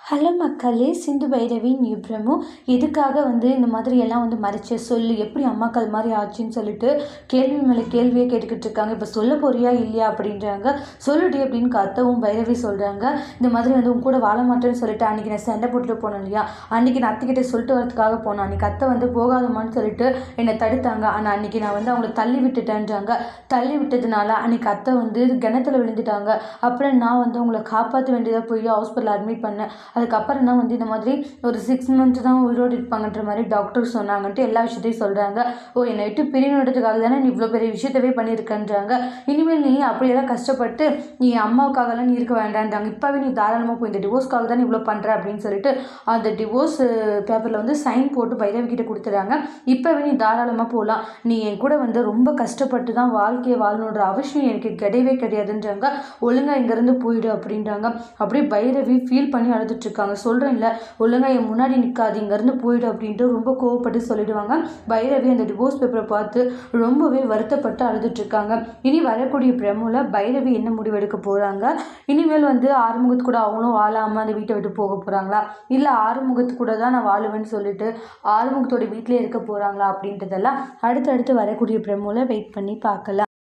Hello மக்களே! Sindhu Bhairavi new promo எதுக்காக இந்த மாதிரி எல்லாம் மறைச்ச சொல்லு, எப்படி அம்மாக்கு அது மாதிரி ஆச்சுன்னு சொல்லிட்டு கேள்வி மேலே கேள்வியே கேட்டுக்கிட்டு இருக்காங்க. இப்போ சொல்ல போறியா இல்லையா அப்படின்றாங்க. சொல்லுடி அப்படின்னு கத்தவும் பைரவி சொல்கிறாங்க, இந்த மாதிரி உன் கூட வாழ மாட்டேன்னு சொல்லிட்டு அன்றைக்கி நான் சண்டை போட்டுட்டு போனேன் இல்லையா, அன்றைக்கி நான் அத்தைக்கிட்ட சொல்லிட்டு வரதுக்காக போனேன். அன்றைக்கி அத்தை போகாதமான்னு சொல்லிட்டு என்னை தடுத்தாங்க. ஆனால் அன்றைக்கி நான் அவங்கள தள்ளி விட்டுட்டேன்றாங்க. தள்ளி விட்டதுனால அன்றைக்கி அத்தை கிணத்துல விழுந்துட்டாங்க. அப்புறம் நான் உங்களை காப்பாற்ற வேண்டியதாக போய் ஹாஸ்பிட்டல் அட்மிட் பண்ணேன். அதுக்கப்புறம் தான் இந்த மாதிரி ஒரு 6 மந்த்ஸ் தான் உயிரோடு இருப்பாங்கன்ற மாதிரி டாக்டர் சொன்னாங்கன்ட்டு எல்லா விஷயத்தையும் சொல்கிறாங்க. என்னை விட்டு பிரிவுன்றதுக்காக தானே நீ இவ்வளோ பெரிய விஷயத்தவே பண்ணியிருக்கன்றாங்க. இனிமேல் நீ அப்படியெல்லாம் கஷ்டப்பட்டு நீ அம்மாவுக்காகலாம் நீ இருக்க வேண்டான்றாங்க. இப்போவே நீ தாராளமாக போய் இந்த டிவோர்ஸ்க்காக தான் இவ்வளோ பண்ணுற அப்படின்னு சொல்லிட்டு அந்த டிவோர்ஸ் பேப்பரில் சைன் போட்டு பைரவி கிட்ட கொடுத்துறாங்க. இப்போவே நீ தாராளமாக போகலாம். நீ என் கூட ரொம்ப கஷ்டப்பட்டு தான் வாழ்க்கையை வாழணுன்ற அவசியம் எனக்கு கிடையவே கிடையாதுன்றாங்க. ஒழுங்காக இங்கேருந்து போயிடு அப்படின்றாங்க. அப்படியே பைரவி ஃபீல் பண்ணி அழுதுட்டு இருக்காங்க. சொல்கிறேன்ல, ஒழுங்கா என் முன்னாடி நிற்காது, இங்கேருந்து போயிடு அப்படின்ட்டு ரொம்ப கோவப்பட்டு சொல்லிடுவாங்க. பைரவி அந்த டிவோர்ஸ் பேப்பரை பார்த்து ரொம்பவே வருத்தப்பட்டு அழுதுட்டு இருக்காங்க. இனி வரக்கூடிய பிரமோல பைரவி என்ன முடிவெடுக்க போகிறாங்க, இனிமேல் ஆறுமுகத்து கூட அவங்களும் வாழாமல் அந்த வீட்டை விட்டு போக போகிறாங்களா, இல்லை ஆறுமுகத்து கூட தான் நான் வாழுவேன்னு சொல்லிட்டு ஆறுமுகத்தோட வீட்டிலே இருக்க போகிறாங்களா அப்படின்றதெல்லாம் அடுத்தடுத்து வரக்கூடிய பிரமோல வெயிட் பண்ணி பார்க்கலாம்.